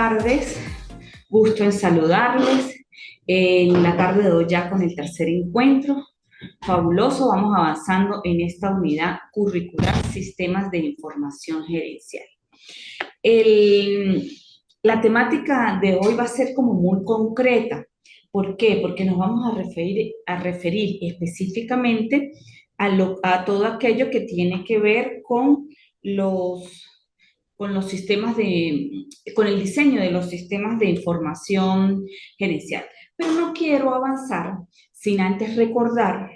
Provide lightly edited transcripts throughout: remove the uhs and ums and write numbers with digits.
tardes, gusto en saludarles. En la tarde de hoy ya con el tercer encuentro. Fabuloso, vamos avanzando en esta unidad curricular Sistemas de Información Gerencial. El- la temática de hoy va a ser como muy concreta. ¿Por qué? Porque nos vamos a referir específicamente a todo aquello que tiene que ver los, con los sistemas con el diseño de los sistemas de información gerencial. Pero no quiero avanzar sin antes recordar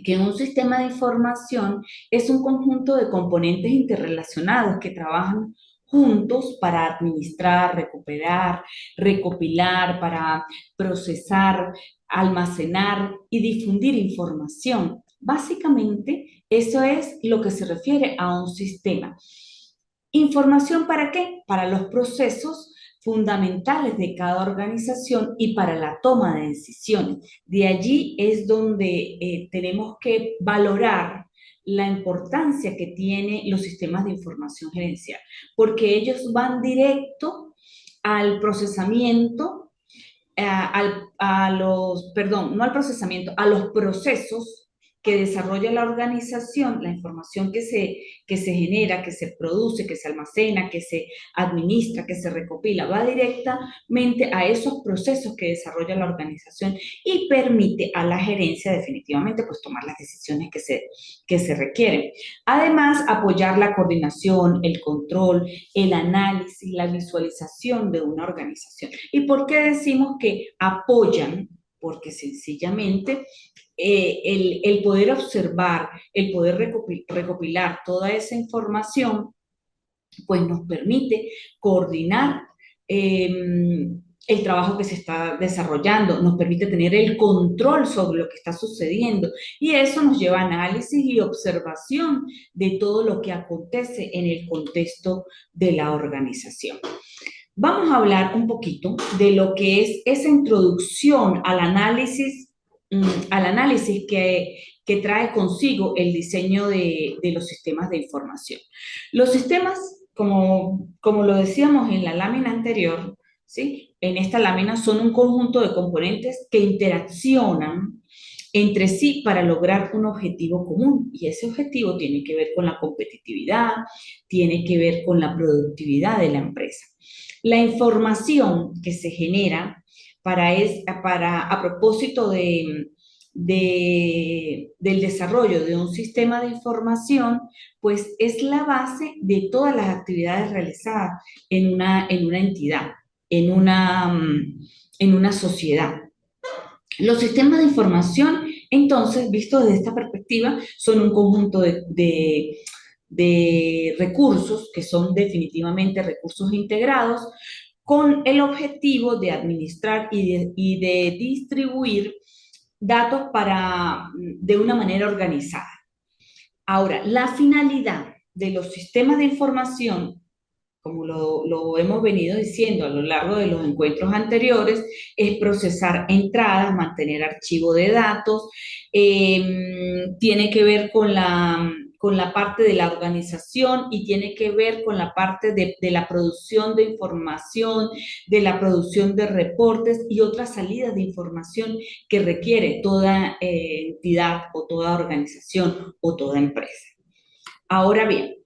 que un sistema de información es un conjunto de componentes interrelacionados que trabajan juntos para administrar, recuperar, recopilar, para procesar, almacenar y difundir información. Básicamente, eso es lo que se refiere a un sistema. ¿Información para qué? Para los procesos fundamentales de cada organización y para la toma de decisiones. De allí es donde tenemos que valorar la importancia que tienen los sistemas de información gerencial, porque ellos van directo al procesamiento, perdón, no al procesamiento, a los procesos que desarrolla la organización, la información que se genera, que se produce, que se almacena, que se administra, que se recopila, va directamente a esos procesos que desarrolla la organización y permite a la gerencia definitivamente pues tomar las decisiones que se requieren. Además, apoyar la coordinación, el control, el análisis, la visualización de una organización. ¿Y por qué decimos que apoyan? Porque sencillamente el poder observar, el poder recopilar toda esa información, pues nos permite coordinar el trabajo que se está desarrollando, nos permite tener el control sobre lo que está sucediendo y eso nos lleva a análisis y observación de todo lo que acontece en el contexto de la organización. Vamos a hablar un poquito de lo que es esa introducción al análisis que trae consigo el diseño de los sistemas de información. Los sistemas, como lo decíamos en la lámina anterior, ¿sí? En esta lámina son un conjunto de componentes que interaccionan entre sí para lograr un objetivo común. Y ese objetivo tiene que ver con la competitividad, tiene que ver con la productividad de la empresa. La información que se genera a propósito del desarrollo de un sistema de información, pues es la base de todas las actividades realizadas en una entidad, en una sociedad. Los sistemas de información, entonces, vistos desde esta perspectiva, son un conjunto de recursos que son definitivamente recursos integrados con el objetivo de administrar y de distribuir datos de una manera organizada. Ahora, la finalidad de los sistemas de información, como lo hemos venido diciendo a lo largo de los encuentros anteriores, es procesar entradas, mantener archivo de datos, tiene que ver con la parte de la organización y tiene que ver con la parte de la producción de información, de la producción de reportes y otras salidas de información que requiere toda entidad o toda organización o toda empresa. Ahora bien,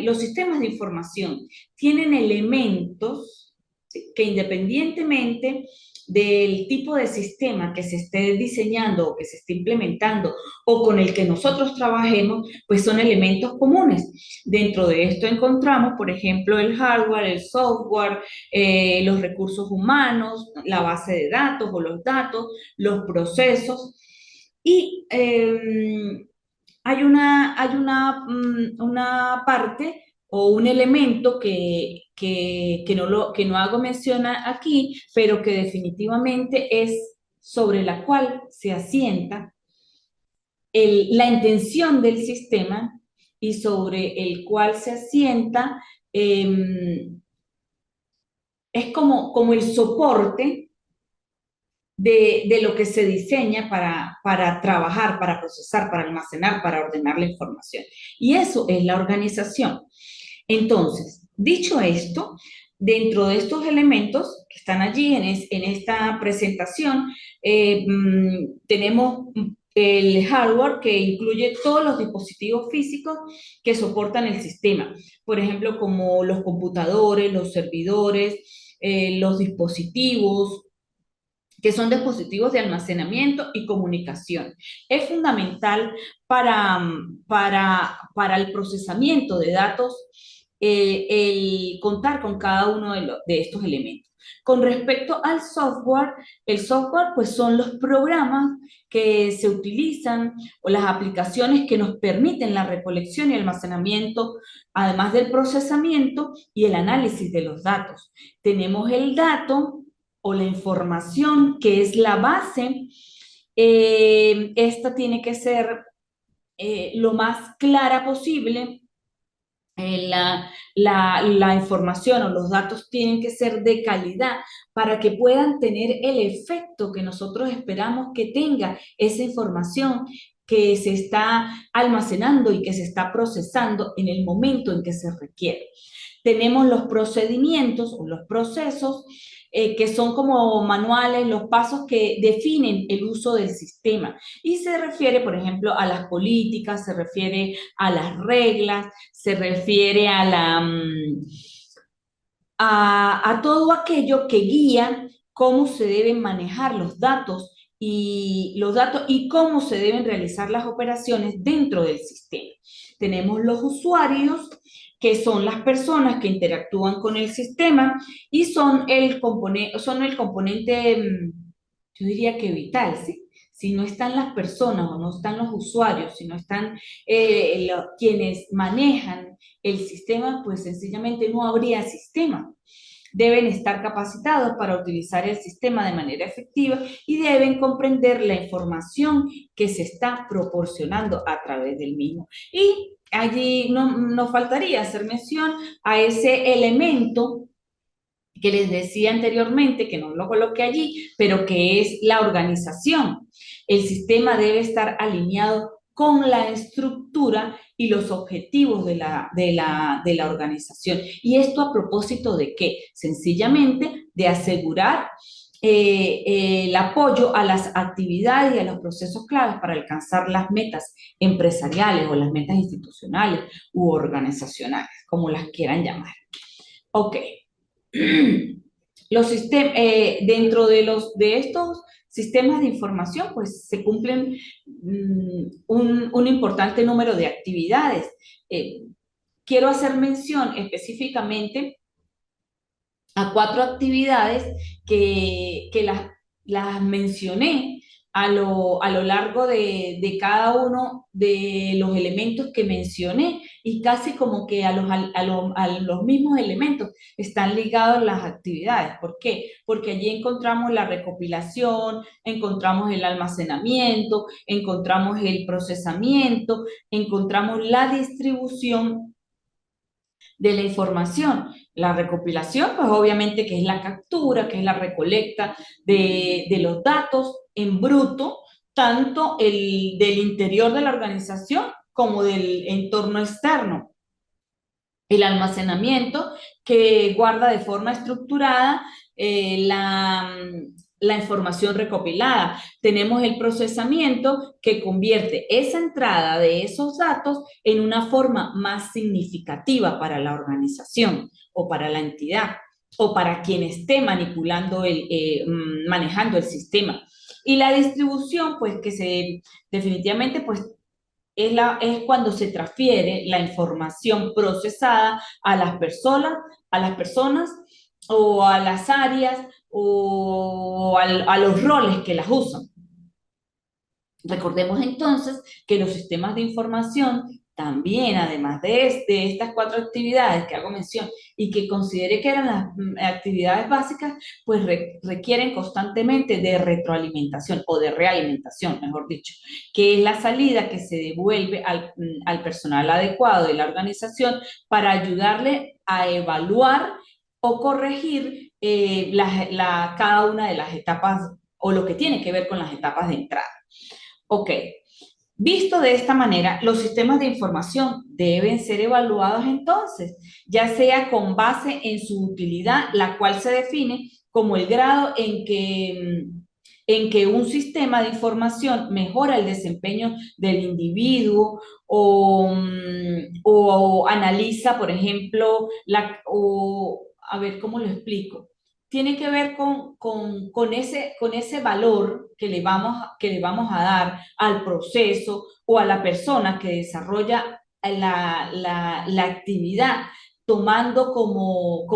los sistemas de información tienen elementos, ¿sí?, que independientemente del tipo de sistema que se esté diseñando o que se esté implementando o con el que nosotros trabajemos, pues son elementos comunes. Dentro de esto encontramos, por ejemplo, el hardware, el software, los recursos humanos, la base de datos o los datos, los procesos. Y hay una parte o un elemento que no hago mención aquí, pero que definitivamente es sobre la cual se asienta la intención del sistema y sobre el cual se asienta, es como el soporte de lo que se diseña para trabajar, para procesar, para almacenar, para ordenar la información. Y eso es la organización. Entonces, Dicho esto, dentro de estos elementos que están allí en esta presentación, tenemos el hardware que incluye todos los dispositivos físicos que soportan el sistema. Por ejemplo, como los computadores, los servidores, los dispositivos, que son dispositivos de almacenamiento y comunicación. Es fundamental para el procesamiento de datos el contar con cada uno de estos elementos. Con respecto al software, el software pues son los programas que se utilizan o las aplicaciones que nos permiten la recolección y almacenamiento, además del procesamiento y el análisis de los datos. Tenemos el dato o la información que es la base. Esta tiene que ser lo más clara posible. La información o los datos tienen que ser de calidad para que puedan tener el efecto que nosotros esperamos que tenga esa información que se está almacenando y que se está procesando en el momento en que se requiere. Tenemos los procedimientos o los procesos que son como manuales, los pasos que definen el uso del sistema. Y se refiere, por ejemplo, a las políticas, se refiere a las reglas, se refiere a todo aquello que guía cómo se deben manejar los datos y cómo se deben realizar las operaciones dentro del sistema. Tenemos los usuarios, que son las personas que interactúan con el sistema y son el componente, yo diría que vital, ¿sí? Si no están las personas o no están los usuarios, si no están quienes manejan el sistema, pues sencillamente no habría sistema. Deben estar capacitados para utilizar el sistema de manera efectiva y deben comprender la información que se está proporcionando a través del mismo. Y allí no, nos faltaría hacer mención a ese elemento que les decía anteriormente, que no lo coloqué allí, pero que es la organización. El sistema debe estar alineado con la estructura y los objetivos de la organización. ¿Y esto a propósito de qué? Sencillamente de asegurar el apoyo a las actividades y a los procesos claves para alcanzar las metas empresariales o las metas institucionales u organizacionales, como las quieran llamar. Ok. Dentro de estos sistemas de información, pues se cumplen un importante número de actividades. Eh, Quiero hacer mención específicamente a 4 actividades que las mencioné a lo largo de cada uno de los elementos que mencioné y casi como que a los mismos elementos están ligados las actividades. ¿Por qué? Porque allí encontramos la recopilación, encontramos el almacenamiento, encontramos el procesamiento, encontramos la distribución de la información. La recopilación, pues obviamente que es la captura, que es la recolecta de los datos en bruto, tanto del interior de la organización como del entorno externo. El almacenamiento, que guarda de forma estructurada la información recopilada. Tenemos el procesamiento, que convierte esa entrada de esos datos en una forma más significativa para la organización o para la entidad o para quien esté manejando el sistema. Y la distribución, pues definitivamente, pues es cuando se transfiere la información procesada a las personas o a las áreas o a los roles que las usan. Recordemos entonces que los sistemas de información también, además de estas 4 actividades que hago mención y que consideré que eran las actividades básicas, pues requieren constantemente de retroalimentación o de realimentación, mejor dicho, que es la salida que se devuelve al personal adecuado de la organización para ayudarle a evaluar o corregir cada una de las etapas o lo que tiene que ver con las etapas de entrada. Ok, Visto de esta manera, los sistemas de información deben ser evaluados entonces, ya sea con base en su utilidad, la cual se define como el grado en que un sistema de información mejora el desempeño del individuo o analiza, por ejemplo, a ver cómo lo explico. Tiene que ver con ese valor que le vamos a dar al proceso o a la persona que desarrolla la actividad, tomando como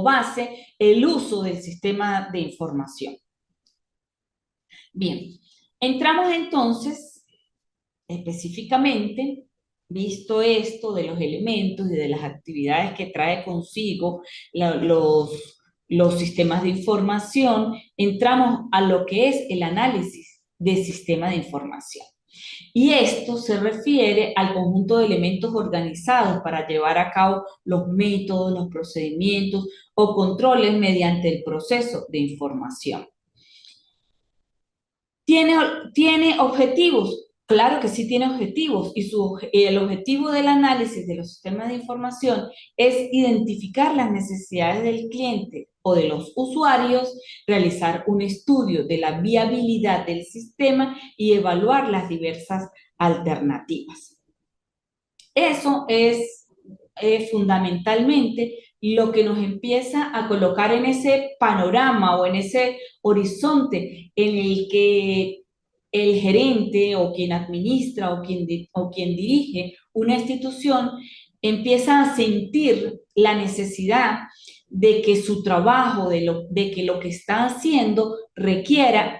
base el uso del sistema de información. Bien, entramos entonces específicamente, visto esto de los elementos y de las actividades que trae consigo los sistemas de información, entramos a lo que es el análisis de sistema de información. Y esto se refiere al conjunto de elementos organizados para llevar a cabo los métodos, los procedimientos o controles mediante el proceso de información. ¿Tiene objetivos? Claro que sí tiene objetivos y el objetivo del análisis de los sistemas de información es identificar las necesidades del cliente o de los usuarios, realizar un estudio de la viabilidad del sistema y evaluar las diversas alternativas. Eso es fundamentalmente lo que nos empieza a colocar en ese panorama o en ese horizonte en el que el gerente o quien administra o quien dirige una institución empieza a sentir la necesidad de que su trabajo, de que lo que está haciendo requiere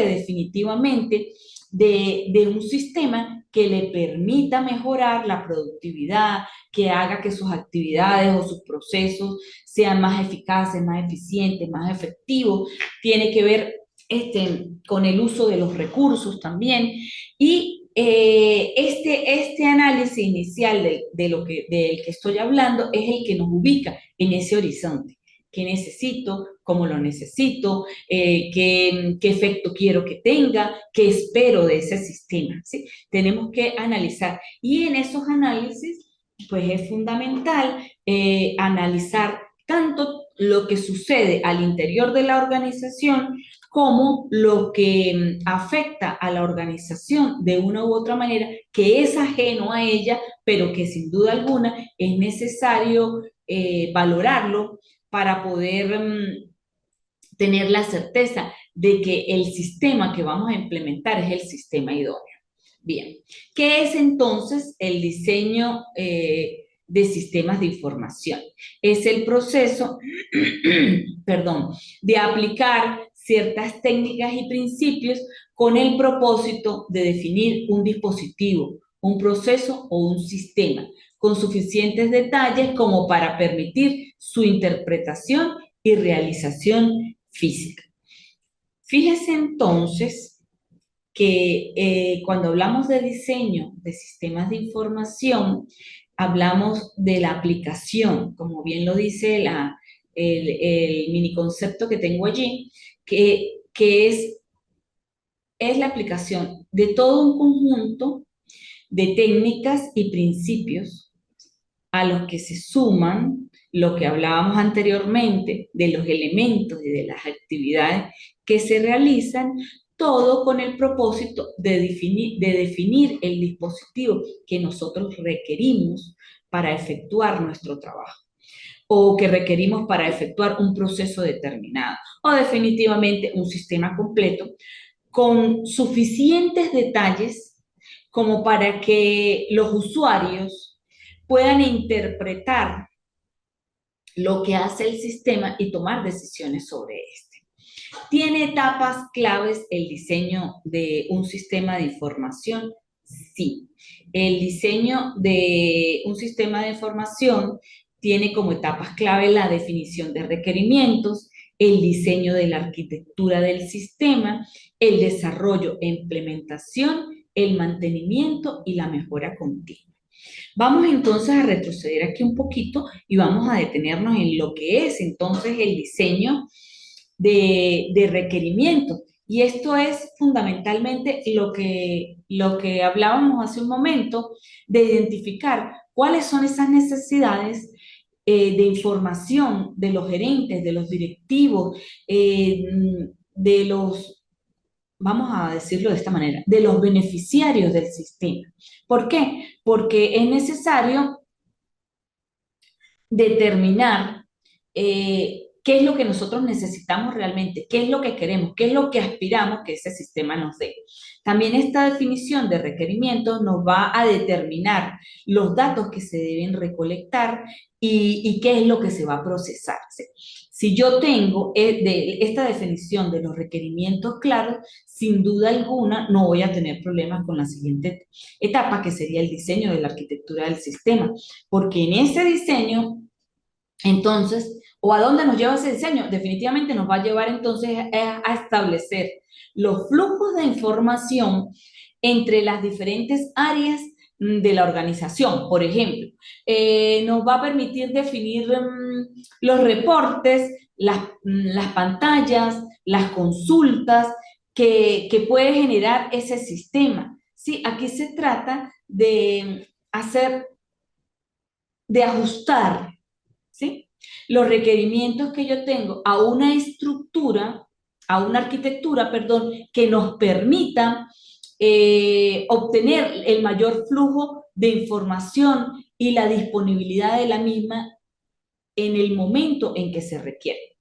definitivamente de un sistema que le permita mejorar la productividad, que haga que sus actividades o sus procesos sean más eficaces, más eficientes, más efectivos. Tiene que ver con el uso de los recursos también. Y este análisis inicial del que estoy hablando es el que nos ubica en ese horizonte. ¿Qué necesito? ¿Cómo lo necesito? ¿Qué efecto quiero que tenga? ¿Qué espero de ese sistema? ¿Sí? Tenemos que analizar. Y en esos análisis, pues es fundamental analizar tanto lo que sucede al interior de la organización como lo que afecta a la organización de una u otra manera, que es ajeno a ella, pero que sin duda alguna es necesario valorarlo para poder tener la certeza de que el sistema que vamos a implementar es el sistema idóneo. Bien, ¿qué es entonces el diseño de sistemas de información? Es el proceso, perdón, de aplicar ciertas técnicas y principios con el propósito de definir un dispositivo, un proceso o un sistema con suficientes detalles como para permitir su interpretación y realización física. Fíjese entonces que cuando hablamos de diseño de sistemas de información, hablamos de la aplicación, como bien lo dice el mini concepto que tengo allí, que es la aplicación de todo un conjunto de técnicas y principios a los que se suman lo que hablábamos anteriormente de los elementos y de las actividades que se realizan, todo con el propósito de definir el dispositivo que nosotros requerimos para efectuar nuestro trabajo o que requerimos para efectuar un proceso determinado o definitivamente un sistema completo con suficientes detalles como para que los usuarios puedan interpretar lo que hace el sistema y tomar decisiones sobre este. ¿Tiene etapas claves el diseño de un sistema de información? Sí. El diseño de un sistema de información tiene como etapas clave la definición de requerimientos, el diseño de la arquitectura del sistema, el desarrollo e implementación, el mantenimiento y la mejora continua. Vamos entonces a retroceder aquí un poquito y vamos a detenernos en lo que es entonces el diseño de requerimientos. Y esto es fundamentalmente lo que hablábamos hace un momento, de identificar cuáles son esas necesidades de información de los gerentes, de los directivos, de los, vamos a decirlo de esta manera, de los beneficiarios del sistema. ¿Por qué? Porque es necesario determinar qué es lo que nosotros necesitamos realmente, qué es lo que queremos, qué es lo que aspiramos que ese sistema nos dé. También esta definición de requerimientos nos va a determinar los datos que se deben recolectar y qué es lo que se va a procesar. Si yo tengo esta definición de los requerimientos claros, sin duda alguna no voy a tener problemas con la siguiente etapa, que sería el diseño de la arquitectura del sistema, porque en ese diseño, entonces, ¿o a dónde nos lleva ese diseño? Definitivamente nos va a llevar entonces a establecer los flujos de información entre las diferentes áreas de la organización. Por ejemplo, nos va a permitir definir los reportes, las pantallas, las consultas que puede generar ese sistema. ¿Sí? Aquí se trata de hacer, de ajustar, ¿sí? Los requerimientos que yo tengo a una estructura, a una arquitectura, perdón, que nos permita obtener el mayor flujo de información y la disponibilidad de la misma en el momento en que se requiere.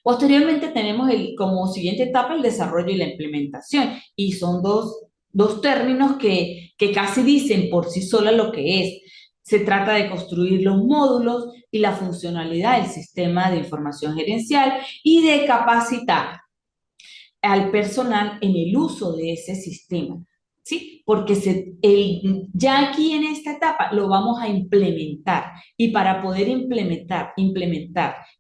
Posteriormente tenemos como siguiente etapa el desarrollo y la implementación, y son dos términos que casi dicen por sí sola lo que es. Se trata de construir los módulos y la funcionalidad del sistema de información gerencial y de capacitar al personal en el uso de ese sistema, ¿sí? Porque ya aquí en esta etapa lo vamos a implementar, y para poder implementar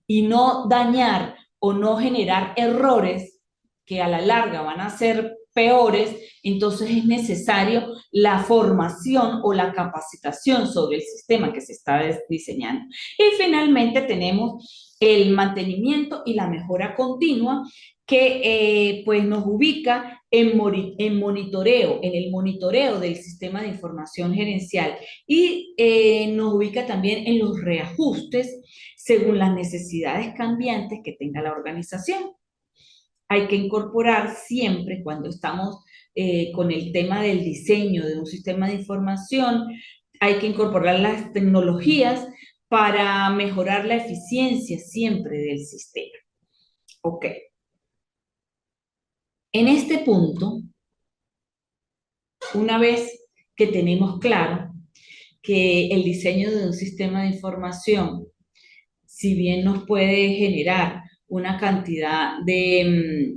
y no dañar o no generar errores que a la larga van a ser peores, entonces es necesario la formación o la capacitación sobre el sistema que se está diseñando. Y finalmente tenemos el mantenimiento y la mejora continua, que pues nos ubica en monitoreo, en el monitoreo del sistema de información gerencial, y nos ubica también en los reajustes según las necesidades cambiantes que tenga la organización. Hay que incorporar siempre, cuando estamos con el tema del diseño de un sistema de información, hay que incorporar las tecnologías para mejorar la eficiencia siempre del sistema. Ok. En este punto, una vez que tenemos claro que el diseño de un sistema de información, si bien nos puede generar una cantidad de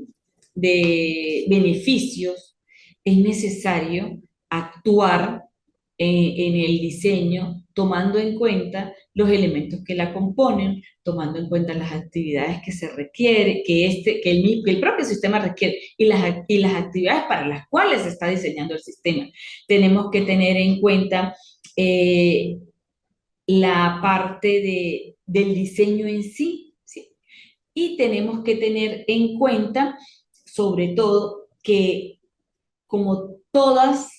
beneficios, es necesario actuar en el diseño tomando en cuenta los elementos que la componen, tomando en cuenta las actividades que se requiere, que el propio sistema requiere, y las actividades para las cuales se está diseñando el sistema. Tenemos que tener en cuenta la parte del diseño en sí, ¿sí? Y tenemos que tener en cuenta, sobre todo, que como todas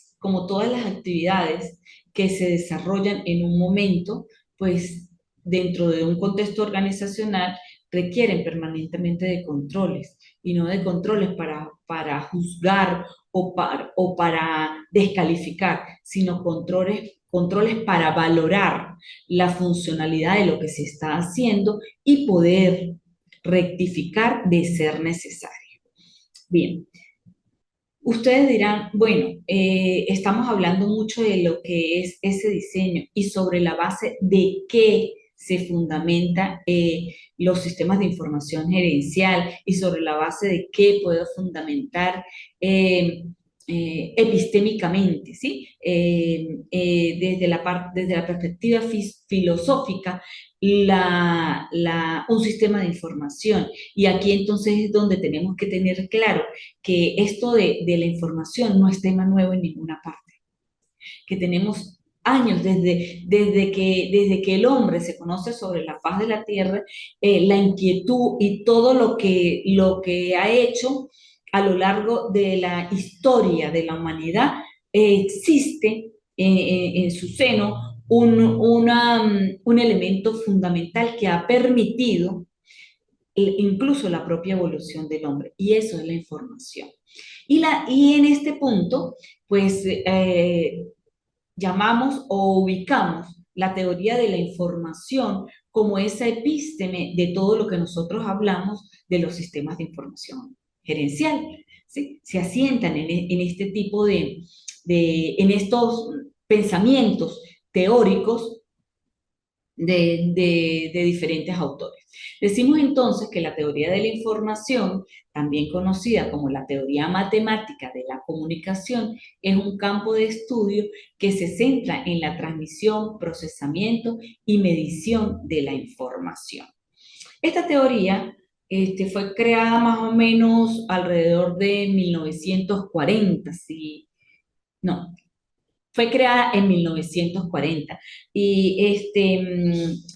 las actividades que se desarrollan en un momento, pues dentro de un contexto organizacional requieren permanentemente de controles, y no de controles para juzgar o para descalificar, sino controles para valorar la funcionalidad de lo que se está haciendo y poder rectificar de ser necesario. Bien, ustedes dirán, bueno, estamos hablando mucho de lo que es ese diseño y sobre la base de qué se fundamenta los sistemas de información gerencial, y sobre la base de qué puedo fundamentar epistémicamente, ¿sí? Desde la perspectiva filosófica, un sistema de información. Y aquí entonces es donde tenemos que tener claro que esto de la información no es tema nuevo en ninguna parte, que tenemos años desde que el hombre se conoce sobre la faz de la tierra, la inquietud y todo lo que ha hecho a lo largo de la historia de la humanidad existe en su seno un elemento fundamental que ha permitido incluso la propia evolución del hombre, y eso es la información. Y en este punto, pues llamamos o ubicamos la teoría de la información como esa epísteme de todo lo que nosotros hablamos de los sistemas de información gerencial. ¿Sí? Se asientan en este tipo en estos pensamientos teóricos de diferentes autores. Decimos entonces que la teoría de la información, también conocida como la teoría matemática de la comunicación, es un campo de estudio que se centra en la transmisión, procesamiento y medición de la información. Esta teoría fue creada más o menos alrededor de 1940, sí, no, fue creada en 1940 y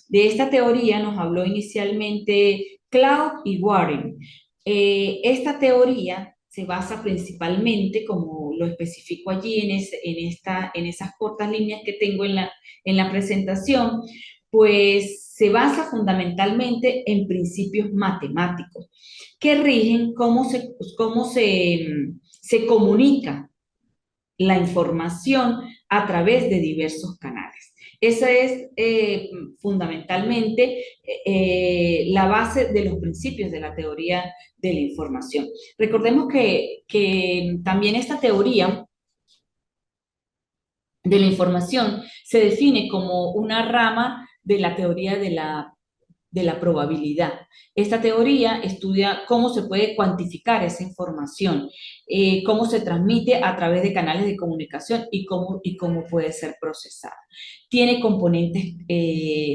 de esta teoría nos habló inicialmente Cloud y Warren. Esta teoría se basa principalmente, como lo especifico allí en esas cortas líneas que tengo en la presentación, pues se basa fundamentalmente en principios matemáticos que rigen se comunica la información a través de diversos canales. Esa es fundamentalmente la base de los principios de la teoría de la información. Recordemos que también esta teoría de la información se define como una rama de la teoría de la probabilidad. Esta teoría estudia cómo se puede cuantificar esa información, cómo se transmite a través de canales de comunicación y cómo puede ser procesada. Tiene componentes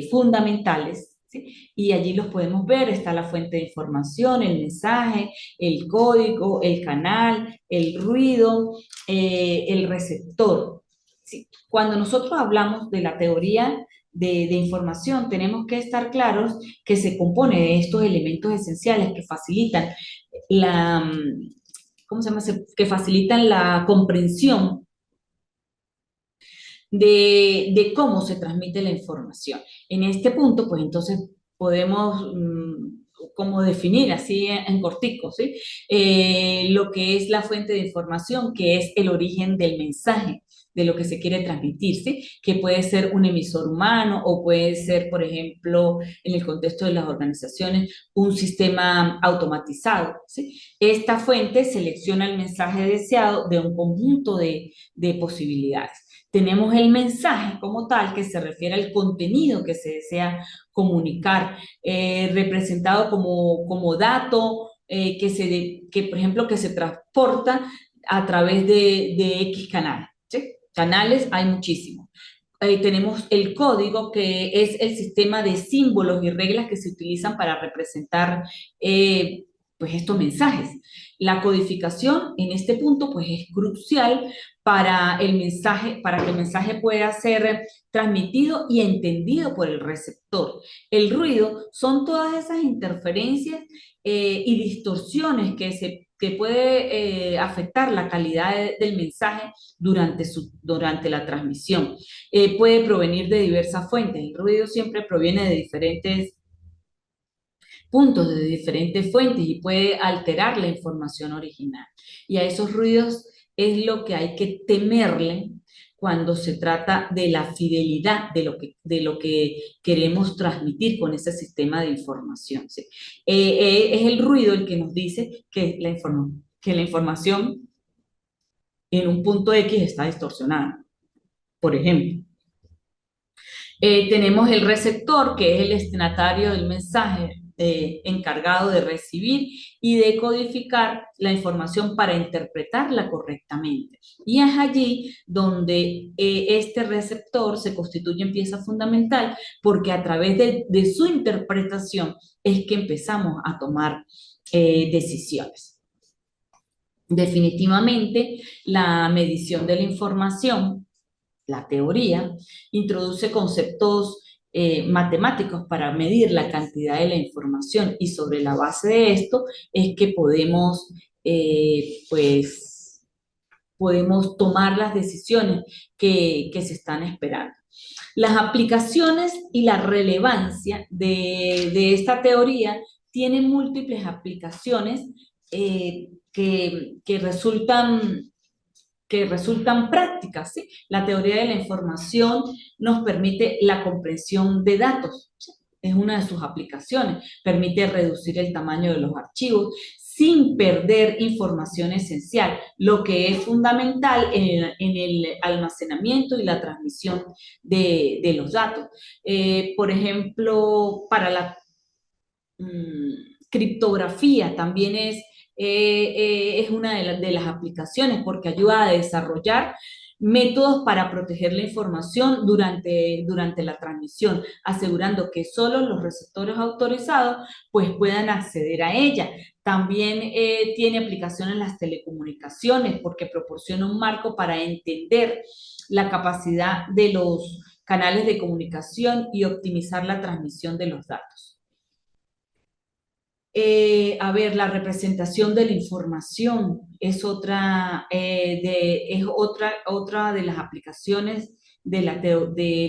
fundamentales, ¿sí? Y allí los podemos ver, está la fuente de información, el mensaje, el código, el canal, el ruido, el receptor. ¿Sí? Cuando nosotros hablamos de la teoría de información, tenemos que estar claros que se compone de estos elementos esenciales que facilitan la, ¿cómo se llama? Que facilitan la comprensión de cómo se transmite la información. En este punto, pues entonces podemos como definir así en cortico, ¿sí? Lo que es la fuente de información, que es el origen del mensaje, de lo que se quiere transmitir, ¿sí? Que puede ser un emisor humano o puede ser, por ejemplo, en el contexto de las organizaciones, un sistema automatizado, ¿sí? Esta fuente selecciona el mensaje deseado de un conjunto de posibilidades. Tenemos el mensaje como tal, que se refiere al contenido que se desea comunicar, representado como dato que, por ejemplo, que se transporta a través de X canal. ¿Sí? Canales hay muchísimos. Tenemos el código, que es el sistema de símbolos y reglas que se utilizan para representar pues estos mensajes. La codificación en este punto pues es crucial para el mensaje, para que el mensaje pueda ser transmitido y entendido por el receptor. El ruido son todas esas interferencias y distorsiones que puede afectar la calidad del mensaje durante la transmisión. Puede provenir de diversas fuentes. El ruido siempre proviene de diferentes puntos, de diferentes fuentes y puede alterar la información original. Y a esos ruidos es lo que hay que temerle cuando se trata de la fidelidad de lo que queremos transmitir con ese sistema de información. ¿Sí? Es el ruido el que nos dice que la información en un punto X está distorsionada, por ejemplo. Tenemos el receptor, que es el destinatario del mensaje, encargado de recibir y de codificar la información para interpretarla correctamente. Y es allí donde este receptor se constituye en pieza fundamental, porque a través de su interpretación es que empezamos a tomar decisiones. Definitivamente, la medición de la información, la teoría, introduce conceptos matemáticos para medir la cantidad de la información, y sobre la base de esto es que podemos pues podemos tomar las decisiones que se están esperando. Las aplicaciones y la relevancia de esta teoría tienen múltiples aplicaciones que resultan prácticas, ¿sí? La teoría de la información nos permite la comprensión de datos, ¿sí? Es una de sus aplicaciones, permite reducir el tamaño de los archivos sin perder información esencial, lo que es fundamental en el almacenamiento y la transmisión de los datos. Por ejemplo, para la criptografía también es una de las aplicaciones porque ayuda a desarrollar métodos para proteger la información durante la transmisión, asegurando que solo los receptores autorizados pues puedan acceder a ella. También tiene aplicación en las telecomunicaciones porque proporciona un marco para entender la capacidad de los canales de comunicación y optimizar la transmisión de los datos. A ver, la representación de la información es otra de las aplicaciones de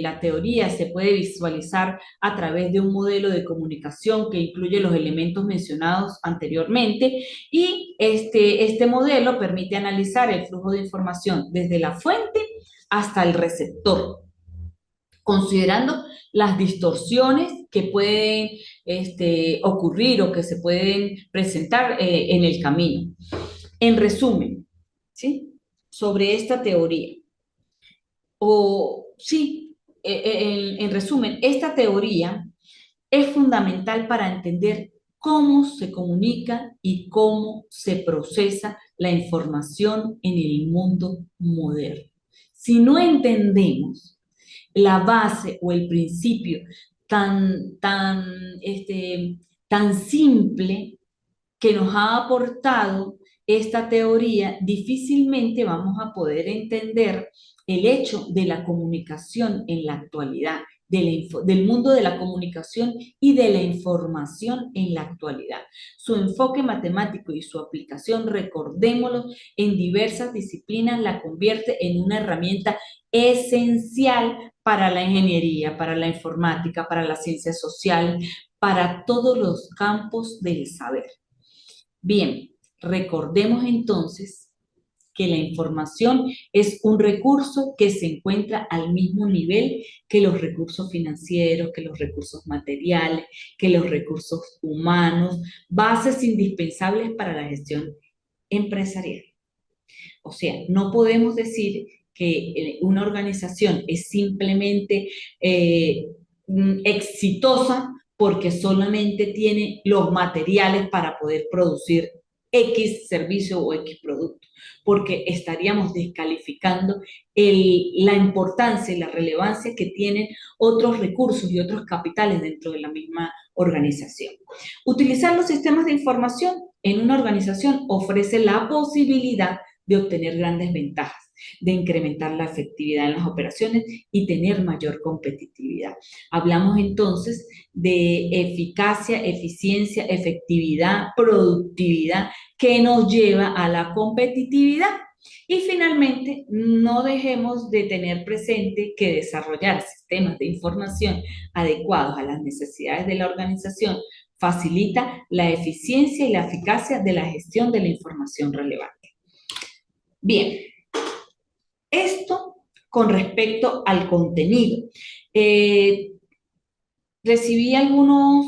la teoría. Se puede visualizar a través de un modelo de comunicación que incluye los elementos mencionados anteriormente y este modelo permite analizar el flujo de información desde la fuente hasta el receptor, considerando las distorsiones que pueden ocurrir o que se pueden presentar en el camino. En resumen, ¿sí? Sobre esta teoría, en resumen, esta teoría es fundamental para entender cómo se comunica y cómo se procesa la información en el mundo moderno. Si no entendemos la base o el principio tan, tan, tan simple que nos ha aportado esta teoría, difícilmente vamos a poder entender el hecho de la comunicación en la actualidad, del mundo de la comunicación y de la información en la actualidad. Su enfoque matemático y su aplicación, recordémoslo, en diversas disciplinas la convierte en una herramienta esencial para la ingeniería, para la informática, para la ciencia social, para todos los campos del saber. Bien, recordemos entonces que la información es un recurso que se encuentra al mismo nivel que los recursos financieros, que los recursos materiales, que los recursos humanos, bases indispensables para la gestión empresarial. O sea, no podemos decir que una organización es simplemente exitosa porque solamente tiene los materiales para poder producir X servicio o X producto, porque estaríamos descalificando la importancia y la relevancia que tienen otros recursos y otros capitales dentro de la misma organización. Utilizar los sistemas de información en una organización ofrece la posibilidad de obtener grandes ventajas, de incrementar la efectividad en las operaciones y tener mayor competitividad. Hablamos entonces de eficacia, eficiencia, efectividad, productividad, que nos lleva a la competitividad. Y finalmente, no dejemos de tener presente que desarrollar sistemas de información adecuados a las necesidades de la organización facilita la eficiencia y la eficacia de la gestión de la información relevante. Bien, esto con respecto al contenido. Recibí algunas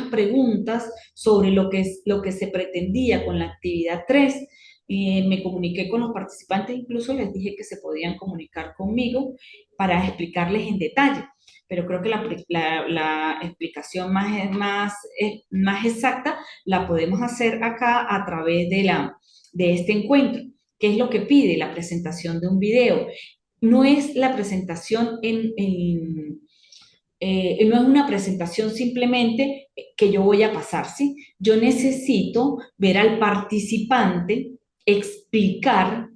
preguntas sobre lo que se pretendía con la actividad 3. Me comuniqué con los participantes, incluso les dije que se podían comunicar conmigo para explicarles en detalle, pero creo que la explicación más exacta la podemos hacer acá a través de este encuentro. ¿Qué es lo que pide? La presentación de un video. No es la presentación no es una presentación simplemente que yo voy a pasar, ¿sí? Yo necesito ver al participante explicar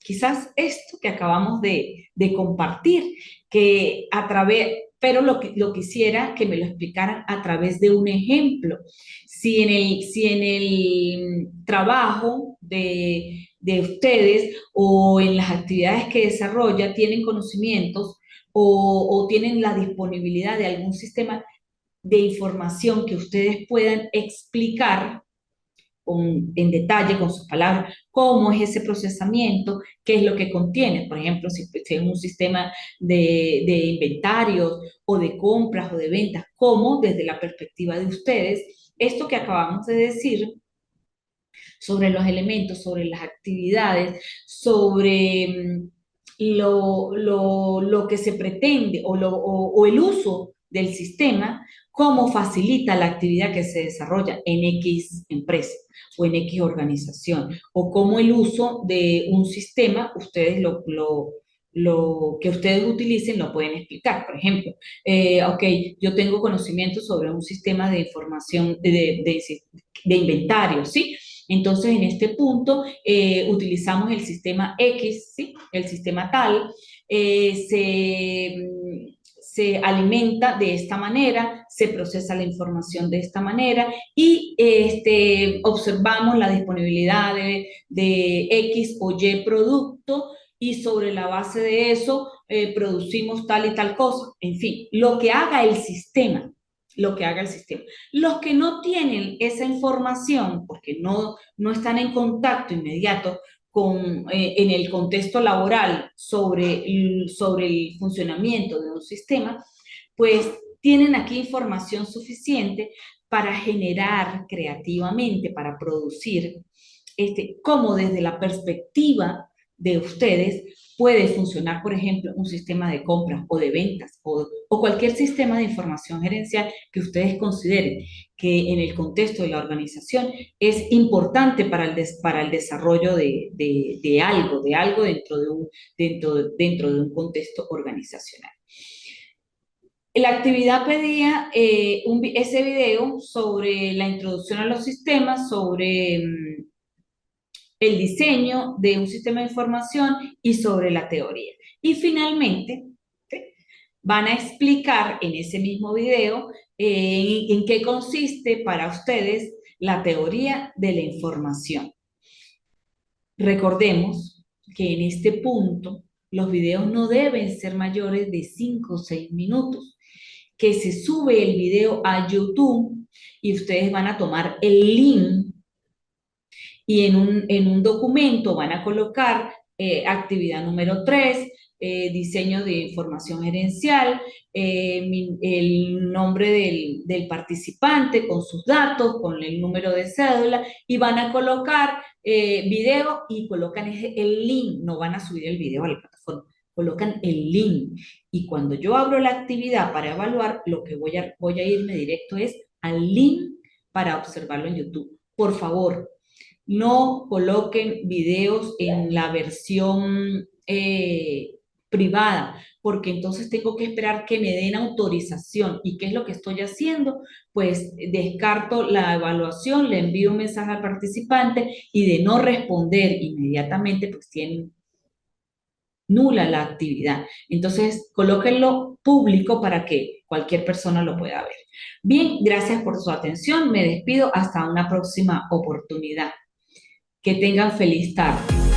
quizás esto que acabamos de compartir, que pero lo quisiera que me lo explicaran a través de un ejemplo. Si en el trabajo de ustedes o en las actividades que desarrolla tienen conocimientos o tienen la disponibilidad de algún sistema de información que ustedes puedan explicar en detalle, con sus palabras, cómo es ese procesamiento, qué es lo que contiene. Por ejemplo, si es un sistema de inventarios o de compras o de ventas, cómo desde la perspectiva de ustedes, esto que acabamos de decir sobre los elementos, sobre las actividades, sobre lo que se pretende o el uso del sistema, cómo facilita la actividad que se desarrolla en X empresa o en X organización, o cómo el uso de un sistema, ustedes lo que ustedes utilicen lo pueden explicar. Por ejemplo, ok, yo tengo conocimiento sobre un sistema de información de inventario, ¿sí? Entonces, en este punto, utilizamos el sistema X, ¿sí? El sistema tal, se alimenta de esta manera, se procesa la información de esta manera y observamos la disponibilidad de X o Y producto y sobre la base de eso producimos tal y tal cosa. En fin, lo que haga el sistema, lo que haga el sistema. Los que no tienen esa información, porque no están en contacto inmediato en el contexto laboral sobre el funcionamiento de un sistema, pues tienen aquí información suficiente para generar creativamente, para producir, cómo desde la perspectiva de ustedes puede funcionar, por ejemplo, un sistema de compras o de ventas o cualquier sistema de información gerencial que ustedes consideren que en el contexto de la organización es importante para el desarrollo de algo dentro de un contexto organizacional. La actividad pedía ese video sobre la introducción a los sistemas, sobre el diseño de un sistema de información y sobre la teoría. Y finalmente, ¿sí? Van a explicar en ese mismo video en qué consiste para ustedes la teoría de la información. Recordemos que en este punto los videos no deben ser mayores de 5 o 6 minutos, que se sube el video a YouTube y ustedes van a tomar el link y en un documento van a colocar actividad número 3, diseño de información gerencial, el nombre del participante con sus datos, con el número de cédula, y van a colocar video y colocan el link, no van a subir el video a la plataforma, colocan el link. Y cuando yo abro la actividad para evaluar, lo que voy a irme directo es al link para observarlo en YouTube. Por favor, no coloquen videos en la versión privada, porque entonces tengo que esperar que me den autorización. ¿Y qué es lo que estoy haciendo? Pues descarto la evaluación, le envío un mensaje al participante y de no responder inmediatamente, pues tienen nula la actividad. Entonces, colóquenlo público para que cualquier persona lo pueda ver. Bien, gracias por su atención. Me despido hasta una próxima oportunidad. Que tengan feliz tarde.